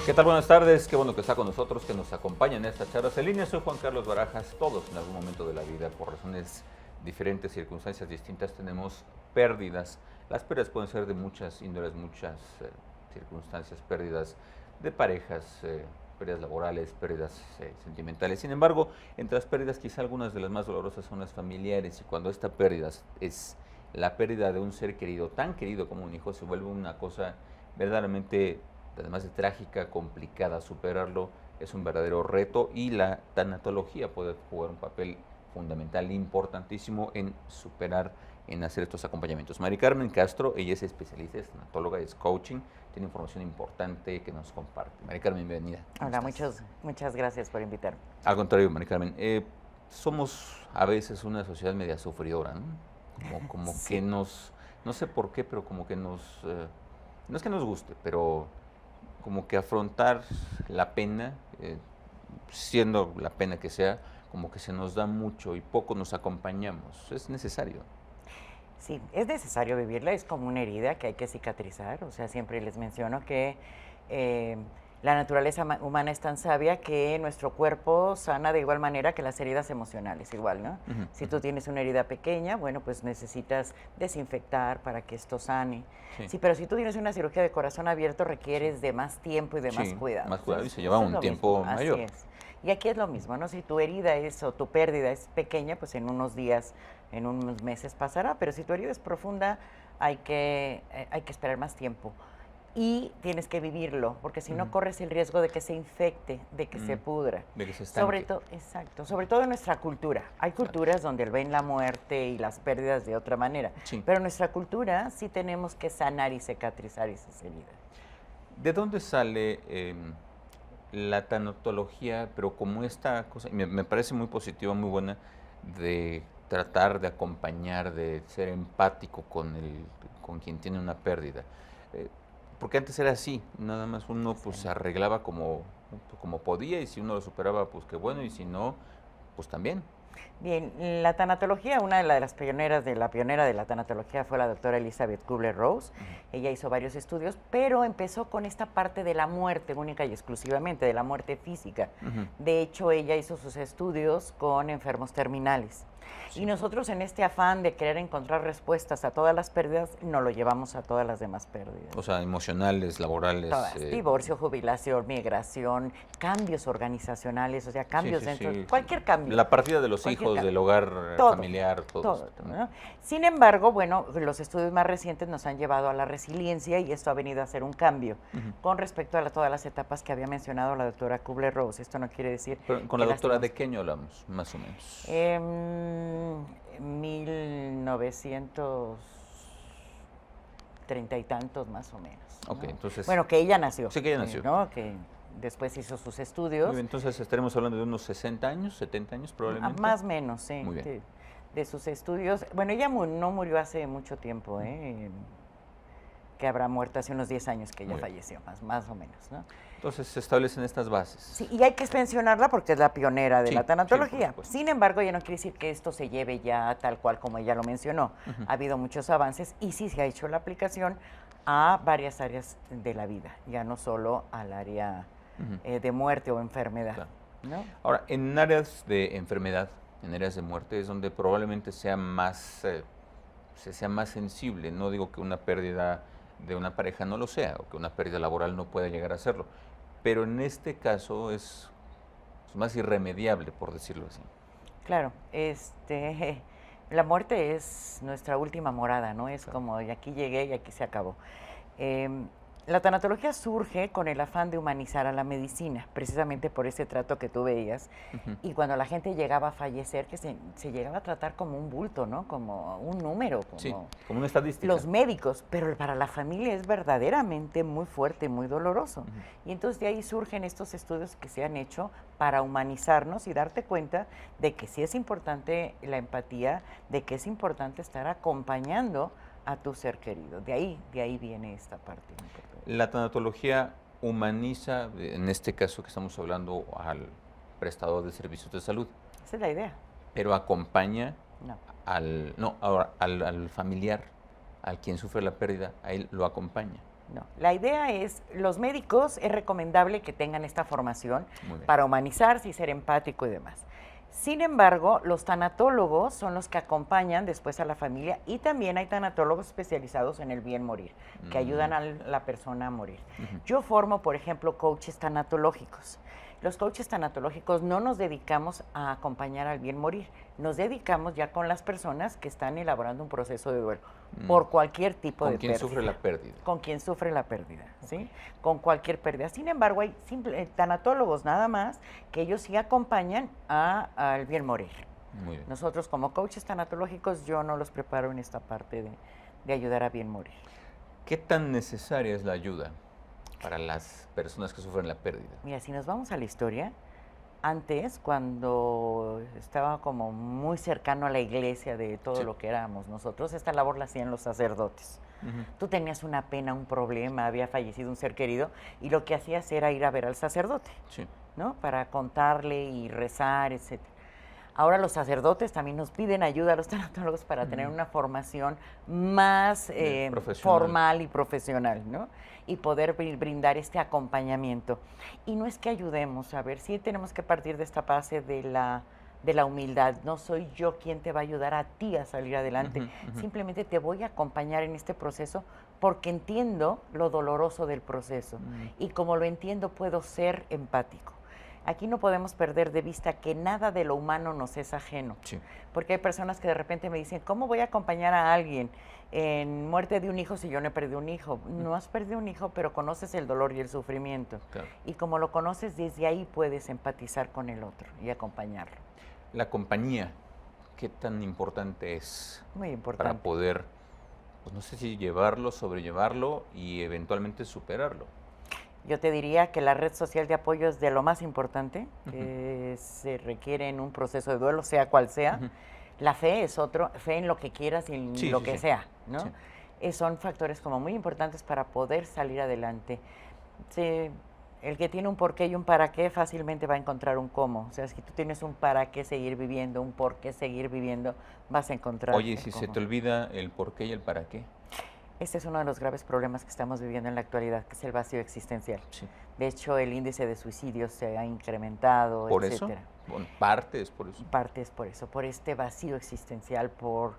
¿Qué tal? Buenas tardes, qué bueno que está con nosotros, que nos acompaña en estas charlas en línea. Soy Juan Carlos Barajas. Todos en algún momento de la vida, por razones diferentes, circunstancias distintas, tenemos pérdidas. Las pérdidas pueden ser de muchas índoles, muchas circunstancias, pérdidas de parejas, pérdidas laborales, pérdidas sentimentales. Sin embargo, entre las pérdidas quizá algunas de las más dolorosas son las familiares, y cuando esta pérdida es la pérdida de un ser querido, tan querido como un hijo, se vuelve una cosa verdaderamente, además de trágica, complicada. Superarlo es un verdadero reto, y la tanatología puede jugar un papel fundamental, importantísimo en superar, en hacer estos acompañamientos. Mari Carmen Castro, ella es especialista, es tanatóloga, es coaching, tiene información importante que nos comparte. Mari Carmen, bienvenida. Hola, muchas gracias por invitarme. Al contrario, Mari Carmen, somos a veces una sociedad media sufridora, ¿no? Como Sí. que no sé por qué, pero como que no es que nos guste, pero como que afrontar la pena, siendo la pena que sea, como que se nos da mucho y poco nos acompañamos. Es necesario. Sí, es necesario vivirla, es como una herida que hay que cicatrizar. O sea, siempre les menciono que eh, la naturaleza humana es tan sabia que nuestro cuerpo sana de igual manera que las heridas emocionales, igual, ¿no? Ujú, Si tú ujú. tienes una herida pequeña, bueno, pues necesitas desinfectar para que esto sane. Sí, Sí, pero si tú tienes una cirugía de corazón abierto, sí, requieres de más tiempo y de más sí, cuidado. más cuidado, y Entonces, se lleva eso es un lo mismo, tiempo así mayor. es. Y aquí es lo mismo, ¿no? Si tu herida es o tu pérdida es pequeña, pues en unos días, en unos meses pasará, pero si tu herida es profunda, hay que esperar más tiempo. Y tienes que vivirlo, porque si no Ujú. corres el riesgo de que se infecte, de que se Mm, pudra. de que se Sobre estanque. todo, exacto, sobre todo en nuestra cultura. Hay Claro. culturas donde ven la muerte y las pérdidas de otra manera, Sí. pero en nuestra cultura sí tenemos que sanar y cicatrizar esas heridas. ¿De dónde sale la tanatología, pero como esta cosa, y me parece muy positiva, muy buena, de tratar de acompañar, de ser empático con quien tiene una pérdida? Eh, Porque antes era así, nada más uno Sí. pues se arreglaba como podía, y si uno lo superaba, pues qué bueno, y si no, pues también. Bien, la tanatología, una de las pioneras la pionera de la tanatología fue la doctora Elizabeth Kubler-Ross. Ujú, Ella hizo varios estudios, pero empezó con esta parte de la muerte única y exclusivamente, de la muerte física. ujú. De hecho, ella hizo sus estudios con enfermos terminales. Y Sí. nosotros en este afán de querer encontrar respuestas a todas las pérdidas, nos lo llevamos a todas las demás pérdidas. O sea, emocionales, laborales. Todas, divorcio, jubilación, migración, cambios organizacionales, o sea, Sí, cambios sí, dentro, sí. cualquier cambio, La partida de los cualquier hijos, cambio. del hogar Todo, familiar, todo todo, esto, ¿no? ¿no? Sin embargo, bueno, los estudios más recientes nos han llevado a la resiliencia y esto ha venido a ser un cambio Ujú. con respecto a todas las etapas que había mencionado la doctora Kubler-Ross. Esto no quiere decir Pero con la que doctora, lastimos. ¿de qué año hablamos, más o menos? 1930 y tantos más o menos, Ok, ¿no? entonces, Bueno, que ella nació, sí que ella nació. ¿no? Que después hizo sus Muy estudios, bien, entonces estaremos hablando de unos 60 años, 70 años probablemente. más o menos, sí, Muy bien. de sus estudios. Bueno, ella no murió hace mucho tiempo, que habrá muerto hace unos 10 años que ella Muy bien. falleció, más o menos, ¿no? Entonces se establecen estas bases. Sí, y hay que mencionarla porque es la pionera de Sí, la sí, por tanatología. supuesto. Sin embargo, ya no quiere decir que esto se lleve ya tal cual como ella lo mencionó. Ujú. Ha habido muchos avances y sí se ha hecho la aplicación a varias áreas de la vida, ya no solo al área Ujú. de muerte o enfermedad, Claro. ¿no? Ahora, en áreas de enfermedad, en áreas de muerte, es donde probablemente sea más sensible. No digo que una pérdida de una pareja no lo sea, o que una pérdida laboral no pueda llegar a serlo, pero en este caso es más irremediable, por decirlo así. Claro, la muerte es nuestra última morada, ¿no? Es Claro. como, y aquí llegué y aquí se acabó. Em, la tanatología surge con el afán de humanizar a la medicina, precisamente por ese trato que tú veías. Ujú. Y cuando la gente llegaba a fallecer, que se llegaba a tratar como un bulto, ¿no? Como un número, Sí, como como una estadística. los médicos, pero para la familia es verdaderamente muy fuerte, muy doloroso. Ujú. Y entonces de ahí surgen estos estudios que se han hecho para humanizarnos y darte cuenta de que sí es importante la empatía, de que es importante estar acompañando a tu ser querido. De ahí viene esta parte importante. La tanatología humaniza, en este caso que estamos hablando, al prestador de servicios de salud, Esa es la idea. pero acompaña No. no, ahora, al familiar, al quien sufre la pérdida, a él lo acompaña. No, la idea es, los médicos es recomendable que tengan esta formación Muy bien. para humanizarse y ser empático y demás. Sin embargo, los tanatólogos son los que acompañan después a la familia y también hay tanatólogos especializados en el bien morir, que ayudan a la persona a morir. Yo formo, por ejemplo, coaches tanatológicos. Los coaches tanatológicos no nos dedicamos a acompañar al bien morir, nos dedicamos ya con las personas que están elaborando un proceso de duelo, por cualquier tipo de pérdida. ¿Con quién sufre la pérdida? Con quien sufre la pérdida, ¿sí? Con cualquier pérdida. Sin embargo, hay tanatólogos nada más que ellos sí acompañan al bien morir. Muy bien. Nosotros como coaches tanatológicos yo no los preparo en esta parte de ayudar a bien morir. ¿Qué tan necesaria es la ayuda para las personas que sufren la pérdida? Mira, si nos vamos a la historia, antes, cuando estaba como muy cercano a la iglesia de todo lo que éramos nosotros, esta labor la hacían los sacerdotes. Tú tenías una pena, un problema, había fallecido un ser querido, y lo que hacías era ir a ver al sacerdote, ¿no? Para contarle y rezar, etc. Ahora los sacerdotes también nos piden ayuda a los tanatólogos para tener una formación más formal y profesional, ¿no? Y poder brindar este acompañamiento. Y no es que ayudemos, a ver, sí tenemos que partir de esta base de la humildad. No soy yo quien te va a ayudar a ti a salir adelante. Simplemente te voy a acompañar en este proceso porque entiendo lo doloroso del proceso. Y como lo entiendo, puedo ser empático. Aquí no podemos perder de vista que nada de lo humano nos es ajeno. Porque hay personas que de repente me dicen, ¿cómo voy a acompañar a alguien en muerte de un hijo si yo no he perdido un hijo? No has perdido un hijo, pero conoces el dolor y el sufrimiento. Y como lo conoces, desde ahí puedes empatizar con el otro y acompañarlo. La compañía, ¿qué tan importante es? Muy importante. Para poder, pues no sé si llevarlo, sobrellevarlo y eventualmente superarlo. Yo te diría que la red social de apoyo es de lo más importante que se requiere en un proceso de duelo, sea cual sea. La fe es otro, fe en lo que quieras y en lo que sea, ¿no? Son factores como muy importantes para poder salir adelante. El que tiene un porqué y un para qué fácilmente va a encontrar un cómo. O sea, si tú tienes un para qué seguir viviendo, un por qué seguir viviendo, vas a encontrar. Oye, si se te olvida el por qué y el para qué. Este es uno de los graves problemas que estamos viviendo en la actualidad, que es el vacío existencial. De hecho, el índice de suicidios se ha incrementado, ¿Por etcétera. eso? Bueno, parte es por eso. Parte es por eso, por este vacío existencial, por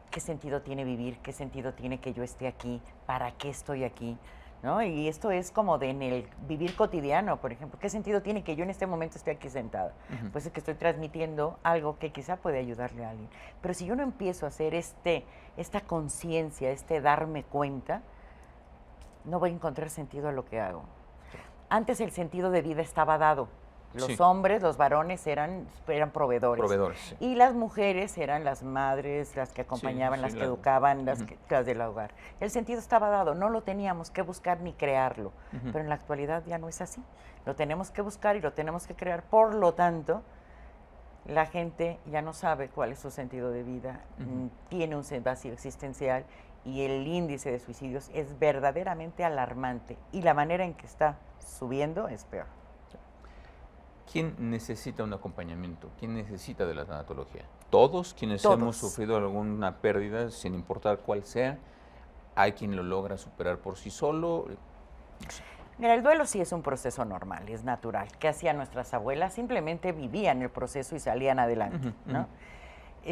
qué sentido tiene vivir, qué sentido tiene que yo esté aquí, para qué estoy aquí, ¿no? Y esto es como en el vivir cotidiano, por ejemplo, ¿qué sentido tiene que yo en este momento esté aquí sentada? Pues es que estoy transmitiendo algo que quizá puede ayudarle a alguien. Pero si yo no empiezo a hacer esta conciencia, darme cuenta, no voy a encontrar sentido a lo que hago. Antes el sentido de vida estaba dado. Los hombres, los varones eran proveedores. Y las mujeres eran las madres, las que acompañaban, las que educaban, las del hogar. El sentido estaba dado, no lo teníamos que buscar ni crearlo. Pero en la actualidad ya no es así. Lo tenemos que buscar y lo tenemos que crear. Por lo tanto, la gente ya no sabe cuál es su sentido de vida, tiene un vacío existencial y el índice de suicidios es verdaderamente alarmante. Y la manera en que está subiendo es peor. ¿Quién necesita un acompañamiento? ¿Quién necesita de la tanatología? ¿Todos quienes hemos sufrido alguna pérdida, sin importar cuál sea? ¿Hay quien lo logra superar por sí solo? Mira, el duelo sí es un proceso normal, es natural. ¿Qué hacían nuestras abuelas? Simplemente vivían el proceso y salían adelante, ¿no?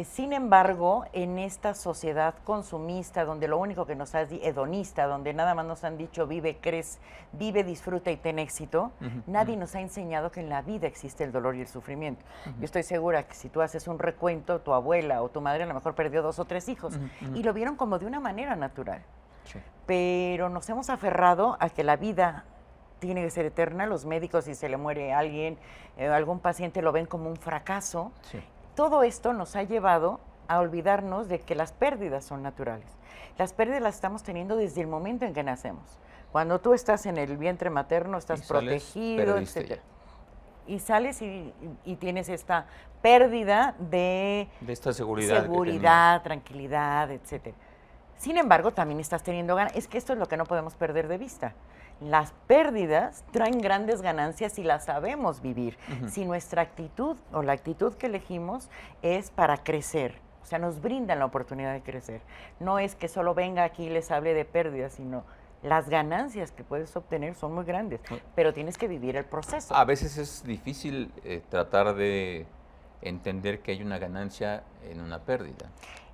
Sin embargo, en esta sociedad consumista, donde lo único que nos ha dicho, hedonista, donde nada más nos han dicho vive, vive, disfruta y ten éxito, nadie nos ha enseñado que en la vida existe el dolor y el sufrimiento. Yo estoy segura que si tú haces un recuento, tu abuela o tu madre a lo mejor perdió 2 o 3 hijos y lo vieron como de una manera natural. Pero nos hemos aferrado a que la vida tiene que ser eterna. Los médicos, si se le muere a alguien, algún paciente lo ven como un fracaso. Todo esto nos ha llevado a olvidarnos de que las pérdidas son naturales. Las pérdidas las estamos teniendo desde el momento en que nacemos. Cuando tú estás en el vientre materno, estás protegido, etc. Y sales y tienes esta pérdida de esta seguridad, tranquilidad, etc. Sin embargo, también estás teniendo ganas. Es que esto es lo que no podemos perder de vista. Las pérdidas traen grandes ganancias si las sabemos vivir, si nuestra actitud o la actitud que elegimos es para crecer, o sea, nos brindan la oportunidad de crecer. No es que solo venga aquí y les hable de pérdidas, sino las ganancias que puedes obtener son muy grandes, pero tienes que vivir el proceso. A veces es difícil tratar de entender que hay una ganancia en una pérdida.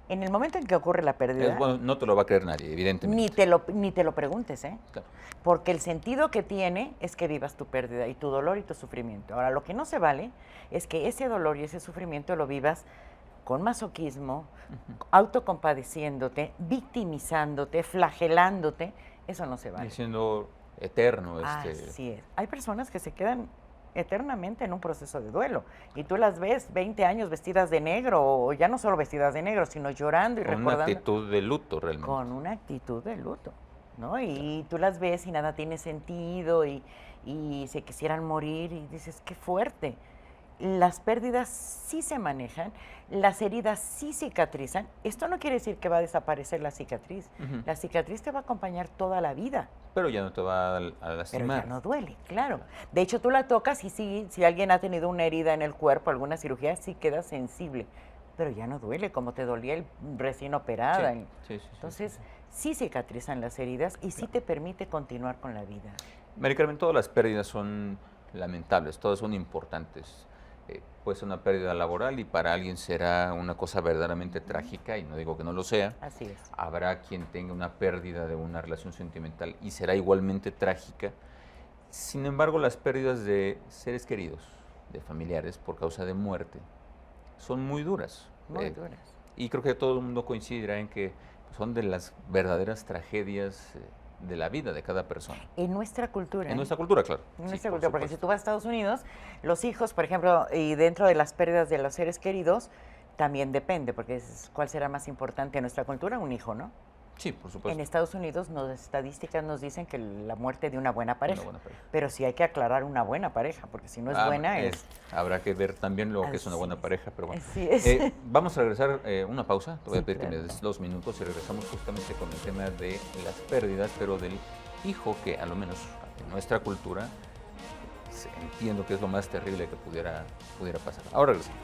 En el momento en que ocurre la pérdida, Bueno, no te lo va a creer nadie, evidentemente. ni te lo preguntes, ¿eh? Claro. Porque el sentido que tiene es que vivas tu pérdida y tu dolor y tu sufrimiento. Ahora, lo que no se vale es que ese dolor y ese sufrimiento lo vivas con masoquismo, autocompadeciéndote, victimizándote, flagelándote. Eso no se vale. Y siendo eterno. Así es. Hay personas que se quedan eternamente en un proceso de duelo y tú las ves 20 años vestidas de negro, o ya no solo vestidas de negro, sino llorando y recordando. Con una actitud de luto realmente. Con una actitud de luto, ¿no? Y tú las ves y nada tiene sentido y se quisieran morir y dices, qué fuerte. Las pérdidas sí se manejan, las heridas sí cicatrizan. Esto no quiere decir que va a desaparecer la cicatriz. La cicatriz te va a acompañar toda la vida. Pero ya no te va a lastimar. Pero ya no duele, claro. De hecho, tú la tocas y sí, si alguien ha tenido una herida en el cuerpo, alguna cirugía, sí queda sensible. Pero ya no duele como te dolía el recién operada. Sí, Entonces, sí cicatrizan las heridas y sí te permite continuar con la vida. Mari Carmen, todas las pérdidas son lamentables, todas son importantes. Puede ser una pérdida laboral y para alguien será una cosa verdaderamente trágica, y no digo que no lo sea. Así es. Habrá quien tenga una pérdida de una relación sentimental y será igualmente trágica. Sin embargo, las pérdidas de seres queridos, de familiares por causa de muerte, son muy duras. Muy duras. Y creo que todo el mundo coincidirá en que son de las verdaderas tragedias de la vida de cada persona. En nuestra cultura. En nuestra cultura, claro. En nuestra cultura, porque si tú vas a Estados Unidos, los hijos, por ejemplo, y dentro de las pérdidas de los seres queridos, también depende, porque ¿cuál será más importante en nuestra cultura? Un hijo, ¿no? Sí, por supuesto. En Estados Unidos, las estadísticas nos dicen que la muerte de una buena pareja. Pero sí hay que aclarar una buena pareja, porque si no es buena habrá que ver también lo que es una buena pareja, pero bueno. Así es. Vamos a regresar una pausa. Te voy a pedir que me des 2 minutos y regresamos justamente con el tema de las pérdidas, pero del hijo, que a lo menos en nuestra cultura entiendo que es lo más terrible que pudiera pasar. Ahora regresamos.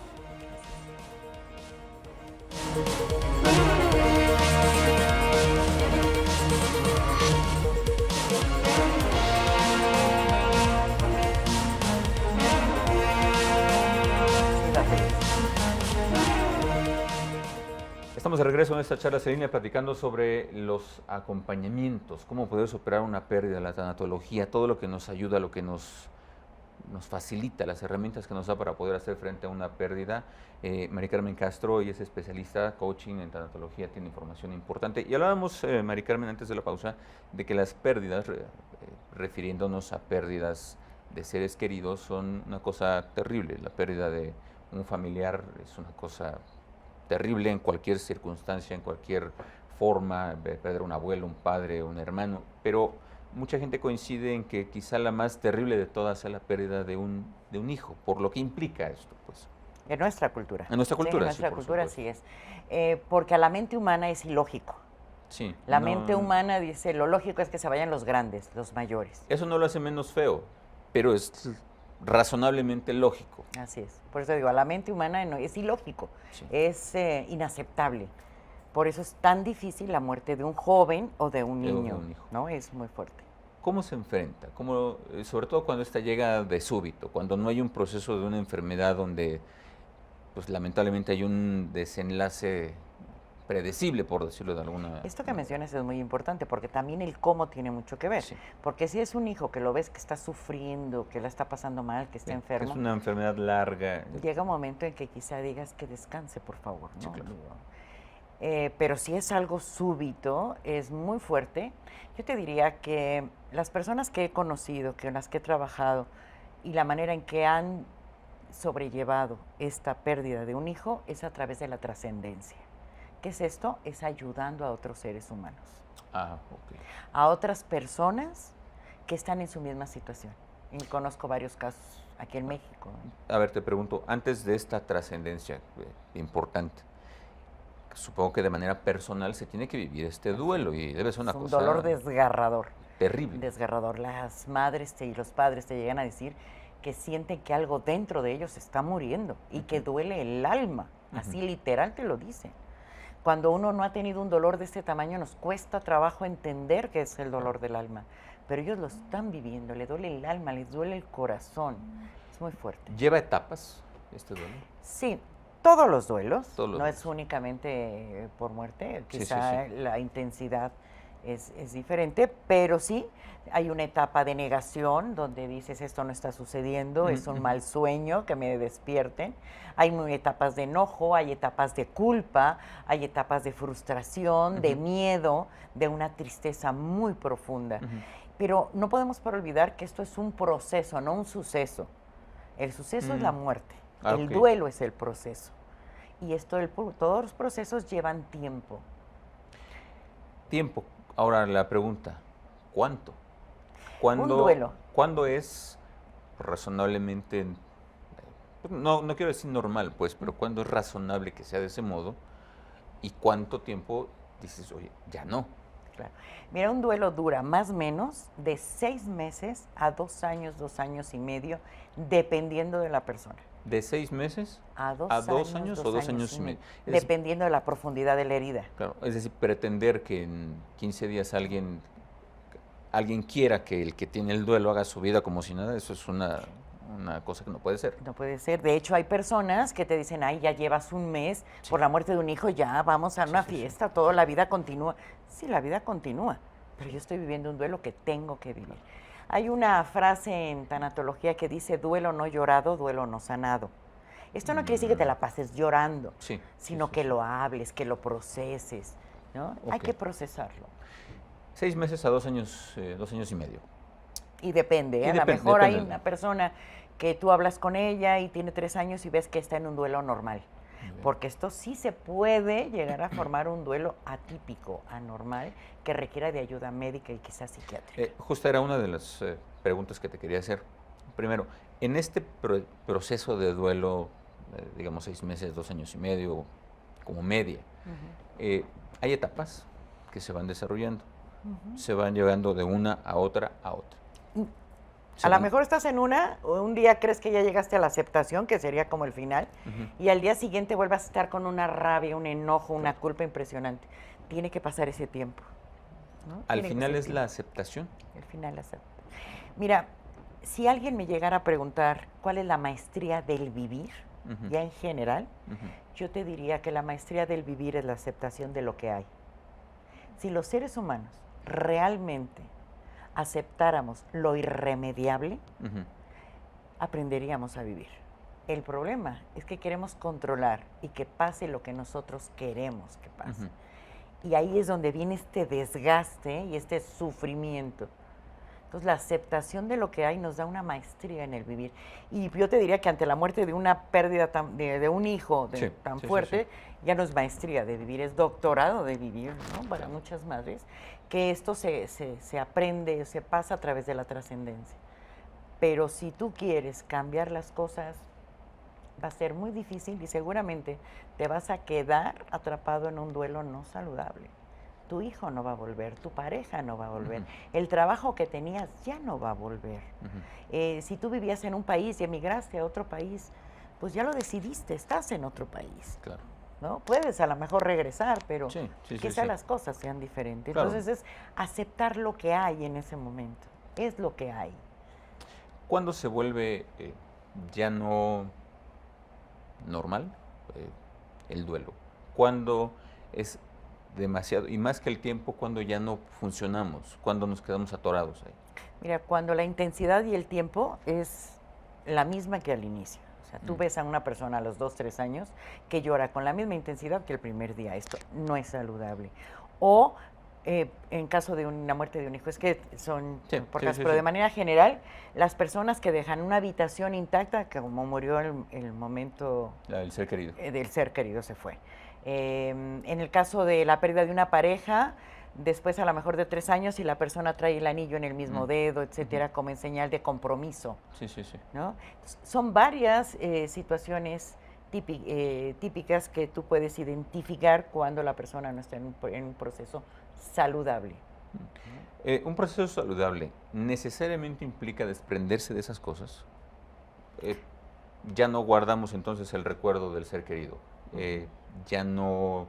Estamos de regreso en esta charla en línea platicando sobre los acompañamientos, cómo poder superar una pérdida, la tanatología, todo lo que nos ayuda, lo que nos facilita, las herramientas que nos da para poder hacer frente a una pérdida. Mari Carmen Castro, ella es especialista, coaching en tanatología, tiene información importante. Y hablábamos, Mari Carmen, antes de la pausa, de que las pérdidas, refiriéndonos a pérdidas de seres queridos, son una cosa terrible. La pérdida de un familiar es una cosa terrible en cualquier circunstancia, en cualquier forma, perder un abuelo, un padre, un hermano, pero mucha gente coincide en que quizá la más terrible de todas sea la pérdida de un hijo, por lo que implica esto, pues. En nuestra cultura. En nuestra cultura, sí. En nuestra cultura sí es. Porque a la mente humana es ilógico. Sí. La mente humana dice, lo lógico es que se vayan los grandes, los mayores. Eso no lo hace menos feo, pero es razonablemente lógico. Así es. Por eso digo, a la mente humana es ilógico, sí. Es inaceptable. Por eso es tan difícil la muerte de un joven o de un niño, ¿no? Es muy fuerte. ¿Cómo se enfrenta? ¿Cómo, sobre todo cuando esta llega de súbito, cuando no hay un proceso de una enfermedad donde, pues lamentablemente hay un desenlace predecible, por decirlo de alguna manera? Esto que mencionas es muy importante porque también el cómo tiene mucho que ver. Sí. Porque si es un hijo que lo ves que está sufriendo, que la está pasando mal, que está enfermo. Es una enfermedad larga. Llega un momento en que quizá digas que descanse, por favor, ¿no? Sí, claro. Pero si es algo súbito, es muy fuerte. Yo te diría que las personas que he conocido, con las que he trabajado, y la manera en que han sobrellevado esta pérdida de un hijo es a través de la trascendencia. ¿Qué es esto? Es ayudando a otros seres humanos. A otras personas que están en su misma situación. Y conozco varios casos aquí en México. A ver, te pregunto, antes de esta trascendencia importante, supongo que de manera personal se tiene que vivir este duelo y debe ser una cosa... Un dolor desgarrador. Terrible. Desgarrador. Las madres y los padres te llegan a decir que sienten que algo dentro de ellos está muriendo y que duele el alma. Así literal te lo dicen. Cuando uno no ha tenido un dolor de este tamaño, nos cuesta trabajo entender qué es el dolor del alma. Pero ellos lo están viviendo, le duele el alma, les duele el corazón. Es muy fuerte. ¿Lleva etapas este duelo? Sí, todos los duelos, Todos los no duelos. es únicamente por muerte, Sí, sí, quizá la intensidad es diferente, pero sí hay una etapa de negación donde dices esto no está sucediendo, es un mal sueño, que me despierten. Hay etapas de enojo, hay etapas de culpa, hay etapas de frustración, de miedo, de una tristeza muy profunda. Pero no podemos olvidar que esto es un proceso, no un suceso. El suceso es la muerte, el duelo es el proceso. Y todos los procesos llevan tiempo. Tiempo. Ahora la pregunta, ¿cuánto? Un duelo. ¿Cuándo es razonablemente, no quiero decir normal, pues, pero cuándo es razonable que sea de ese modo? ¿Y cuánto tiempo dices, oye, ya no? Claro. Mira, un duelo dura más o menos de 6 meses a 2 años y medio, dependiendo de la persona. ¿De 6 meses a 2 años o 2 años y medio? Dependiendo de la profundidad de la herida. Claro, es decir, pretender que en 15 días alguien quiera que el que tiene el duelo haga su vida como si nada, eso es una cosa que no puede ser. No puede ser. De hecho, hay personas que te dicen, ay, ya llevas un mes por la muerte de un hijo, ya vamos a una fiesta, toda la vida continúa. Sí, la vida continúa, pero yo estoy viviendo un duelo que tengo que vivir. Hay una frase en tanatología que dice, duelo no llorado, duelo no sanado. Esto no quiere decir que te la pases llorando, sino que lo hables, que lo proceses, ¿no? Hay que procesarlo. 6 meses a 2 años, 2 años y medio. Y depende, a lo mejor hay una persona que tú hablas con ella y tiene 3 años y ves que está en un duelo normal. Porque esto sí se puede llegar a formar un duelo atípico, anormal, que requiera de ayuda médica y quizás psiquiátrica. Justo era una de las preguntas que te quería hacer. Primero, en este proceso de duelo, digamos 6 meses, 2 años y medio, como media, hay etapas que se van desarrollando, se van llevando de una a otra a otra. A lo mejor estás en un día crees que ya llegaste a la aceptación, que sería como el final, y al día siguiente vuelvas a estar con una rabia, un enojo, una culpa impresionante. Tiene que pasar ese tiempo, ¿no? ¿Al final es la aceptación? Al final la aceptación. Mira, si alguien me llegara a preguntar cuál es la maestría del vivir, ya en general, yo te diría que la maestría del vivir es la aceptación de lo que hay. Si los seres humanos realmente aceptáramos lo irremediable, aprenderíamos a vivir. El problema es que queremos controlar y que pase lo que nosotros queremos que pase. Y ahí es donde viene este desgaste y este sufrimiento. Entonces, la aceptación de lo que hay nos da una maestría en el vivir. Y yo te diría que ante la muerte de una pérdida de un hijo tan fuerte, ya no es maestría de vivir, es doctorado de vivir, ¿no? Para muchas madres, que esto se aprende, se pasa a través de la trascendencia. Pero si tú quieres cambiar las cosas, va a ser muy difícil y seguramente te vas a quedar atrapado en un duelo no saludable. Tu hijo no va a volver, tu pareja no va a volver, el trabajo que tenías ya no va a volver. Si tú vivías en un país y emigraste a otro país, pues ya lo decidiste, estás en otro país. Claro. ¿No? Puedes a lo mejor regresar, pero quizá las cosas sean diferentes. Claro. Entonces es aceptar lo que hay en ese momento, es lo que hay. ¿Cuándo se vuelve ya no normal el duelo? ¿Cuándo es demasiado, y más que el tiempo, cuando ya no funcionamos, cuando nos quedamos atorados ahí? Mira, cuando la intensidad y el tiempo es la misma que al inicio. O sea, tú ves a una persona a los 2, 3 años que llora con la misma intensidad que el primer día. Esto no es saludable. O en caso de una muerte de un hijo, es que son pocas, pero de manera general, las personas que dejan una habitación intacta, que como murió el momento... El ser querido. Del ser querido se fue. En el caso de la pérdida de una pareja, después a lo mejor de 3 años, si la persona trae el anillo en el mismo dedo, etcétera, como en señal de compromiso. ¿No? Son varias situaciones típicas que tú puedes identificar cuando la persona no está en un proceso saludable. Un proceso saludable necesariamente implica desprenderse de esas cosas. Ya no guardamos entonces el recuerdo del ser querido. Ya no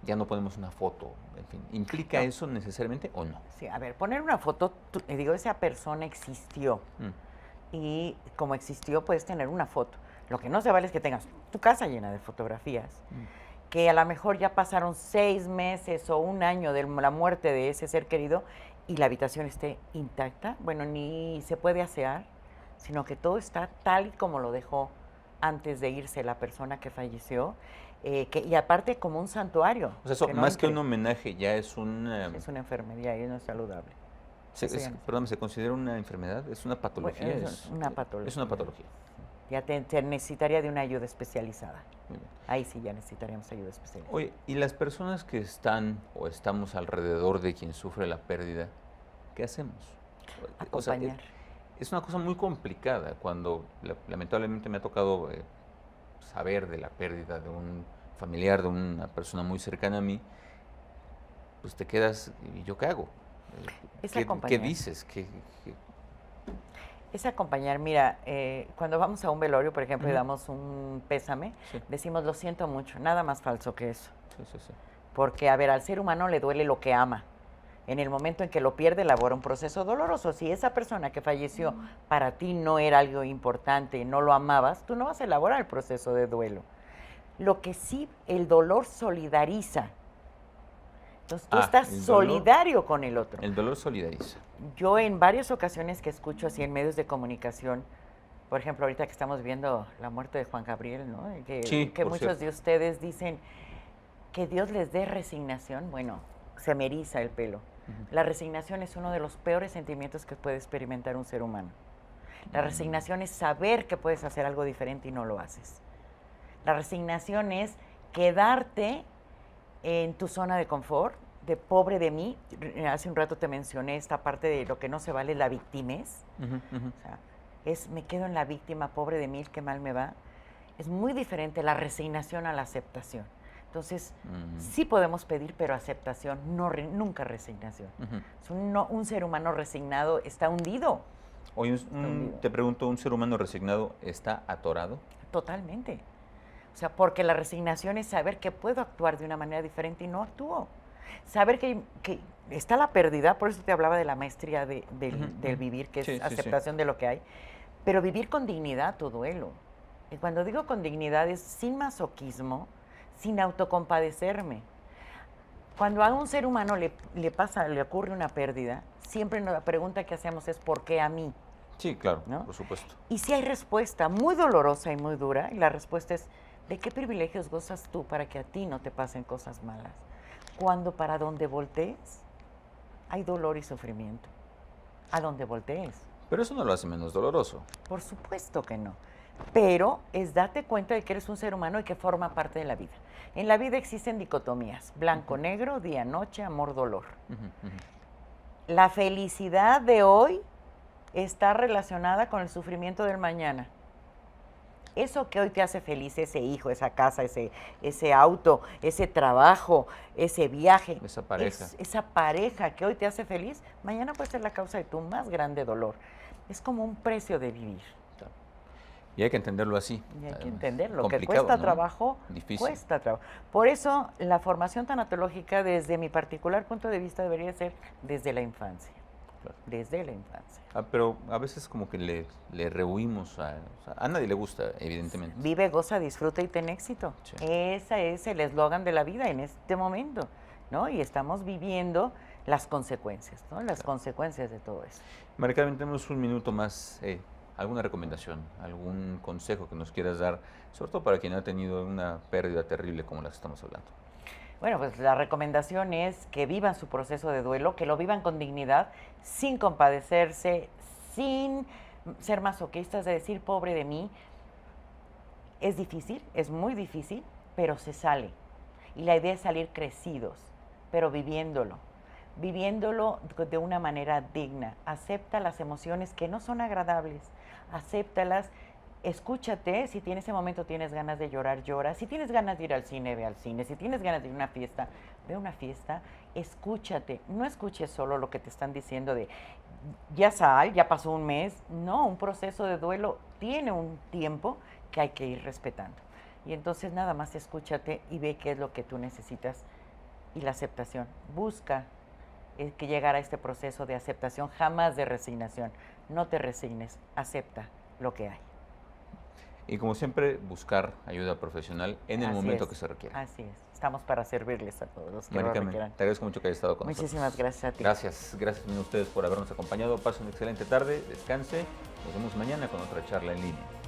ya no ponemos una foto, en fin, ¿implica eso necesariamente o no? Sí, a ver, poner una foto, digo, esa persona existió. Y como existió, puedes tener una foto. Lo que no se vale es que tengas tu casa llena de fotografías, que a lo mejor ya pasaron 6 meses o un año de la muerte de ese ser querido y la habitación esté intacta. Bueno, ni se puede asear, sino que todo está tal y como lo dejó antes de irse la persona que falleció. Y aparte como un santuario. O sea, eso, más que un homenaje, ya es un... es una enfermedad y no es saludable. Perdón, ¿se considera una enfermedad? ¿Es una patología? Bueno, es una patología. Es una patología. Ya te necesitaría de una ayuda especializada. Ahí sí ya necesitaríamos ayuda especializada. Oye, ¿y las personas que están o estamos alrededor de quien sufre la pérdida, qué hacemos? Acompañar. O sea, es una cosa muy complicada cuando lamentablemente me ha tocado saber de la pérdida de un familiar, de una persona muy cercana a mí, pues te quedas, ¿y yo qué hago? ¿Qué dices? Es acompañar. Mira, cuando vamos a un velorio, por ejemplo, y damos un pésame, decimos, lo siento mucho, nada más falso que eso. Sí. Porque, a ver, al ser humano le duele lo que ama. En el momento en que lo pierde, elabora un proceso doloroso. Si esa persona que falleció para ti no era algo importante, no lo amabas, tú no vas a elaborar el proceso de duelo. Lo que sí, el dolor solidariza. Entonces, tú estás solidario con el otro. El dolor solidariza. Yo en varias ocasiones que escucho así en medios de comunicación, por ejemplo, ahorita que estamos viendo la muerte de Juan Gabriel, ¿no? Que muchos de ustedes dicen que Dios les dé resignación. Bueno, se me eriza el pelo. La resignación es uno de los peores sentimientos que puede experimentar un ser humano. La resignación es saber que puedes hacer algo diferente y no lo haces. La resignación es quedarte en tu zona de confort, de pobre de mí. Hace un rato te mencioné esta parte de lo que no se vale, la victimez. O sea, me quedo en la víctima, pobre de mí, qué mal me va. Es muy diferente la resignación a la aceptación. Entonces, sí podemos pedir, pero aceptación, nunca resignación. Un ser humano resignado está hundido. Oye, te pregunto, ¿un ser humano resignado está atorado? Totalmente. O sea, porque la resignación es saber que puedo actuar de una manera diferente y no actúo. Saber que está la pérdida, por eso te hablaba de la maestría del vivir, que es aceptación de lo que hay, pero vivir con dignidad tu duelo. Y cuando digo con dignidad es sin masoquismo, sin autocompadecerme. Cuando a un ser humano le ocurre una pérdida, siempre la pregunta que hacemos es ¿por qué a mí? Sí, claro, ¿no? Por supuesto. Y si hay respuesta muy dolorosa y muy dura, y la respuesta es ¿de qué privilegios gozas tú para que a ti no te pasen cosas malas? Cuando para donde voltees hay dolor y sufrimiento. A donde voltees. Pero eso no lo hace menos doloroso. Por supuesto que no. Pero es date cuenta de que eres un ser humano y que forma parte de la vida. En la vida existen dicotomías, blanco-negro, día-noche, amor-dolor. La felicidad de hoy está relacionada con el sufrimiento del mañana. Eso que hoy te hace feliz, ese hijo, esa casa, ese auto, ese trabajo, ese viaje. Esa pareja. Esa pareja que hoy te hace feliz, mañana puede ser la causa de tu más grande dolor. Es como un precio de vivir. Y hay que entenderlo así. Y hay que entenderlo, que cuesta trabajo, difícil. Cuesta trabajo. Por eso la formación tanatológica, desde mi particular punto de vista, debería ser desde la infancia. Claro. Desde la infancia. Pero a veces como que le rehuimos a nadie le gusta, evidentemente. Vive, goza, disfruta y ten éxito. Sí. Ese es el eslogan de la vida en este momento, ¿no? Y estamos viviendo las consecuencias, ¿no? Las consecuencias de todo eso. Mari Carmen, tenemos un minuto más. ¿Alguna recomendación, algún consejo que nos quieras dar, sobre todo para quien ha tenido una pérdida terrible como la que estamos hablando? Bueno, pues la recomendación es que vivan su proceso de duelo, que lo vivan con dignidad, sin compadecerse, sin ser masoquistas, de decir, pobre de mí. Es difícil, es muy difícil, pero se sale. Y la idea es salir crecidos, pero viviéndolo de una manera digna. Acepta las emociones que no son agradables, acéptalas, escúchate. Si en ese momento tienes ganas de llorar, llora. Si tienes ganas de ir al cine, ve al cine. Si tienes ganas de ir a una fiesta, ve a una fiesta. Escúchate, no escuches solo lo que te están diciendo de ya sal, ya pasó un mes. No, un proceso de duelo tiene un tiempo que hay que ir respetando. Y entonces nada más escúchate y ve qué es lo que tú necesitas y la aceptación. Busca que llegar a este proceso de aceptación, jamás de resignación. No te resignes, acepta lo que hay. Y como siempre, buscar ayuda profesional en el momento que se requiera. Así es. Estamos para servirles a todos los que Mari lo Carmen, requieran. te agradezco mucho que hayas estado con nosotros. Muchísimas gracias a ti. Gracias a ustedes por habernos acompañado. Pasen una excelente tarde, descanse. Nos vemos mañana con otra charla en línea.